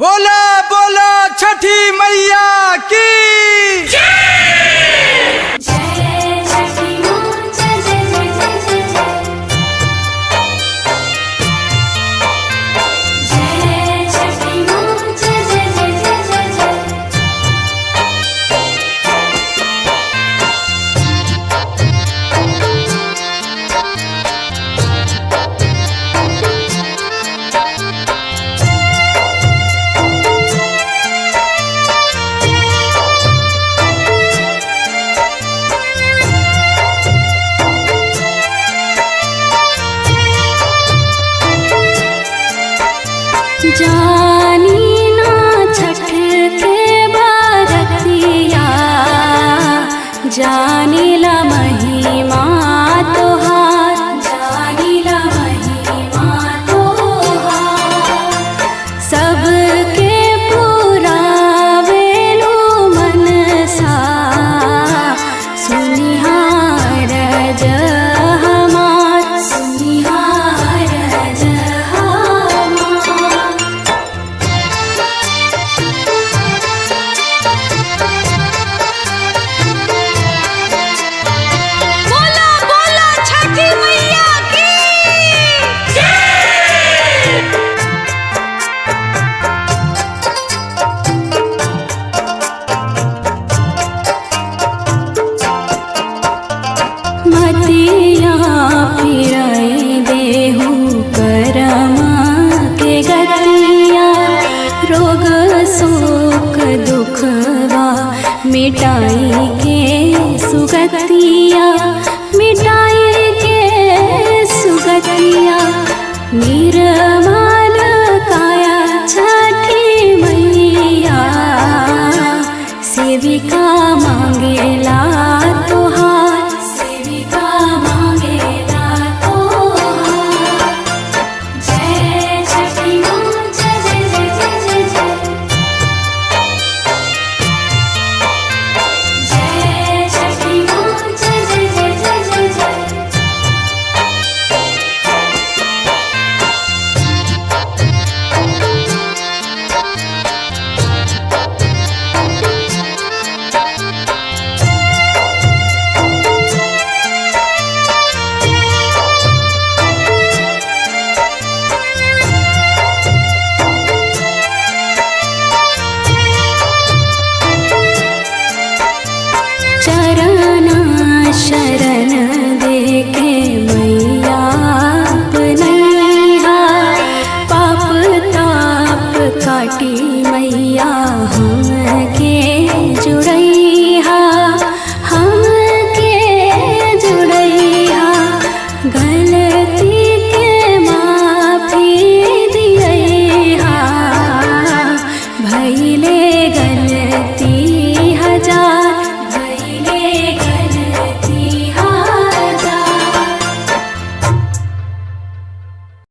बोला बोला छठी मैया की जानी ना छठ के बरतिया जानी ला महिमा तोहार जानी ला महिमा तोहार सबके पुरावेलु मनसा सुनिहार हमार सुनिहार मतिया फिराई देहु करमा के गतिया रोग शोक दुखवा मिटाई के सुगतिया मिटाई के सुगतिया निर्मल काया छठी मैया सेविका मांगेला तोहार सेविका मांगेला तोहार जय छठी माँ जय जय जय जय जय जय जय छठी माँ जय जय जय जय जय जय चरण शरण देखे मैया अपनैया पाप ताप काटी मैया हमके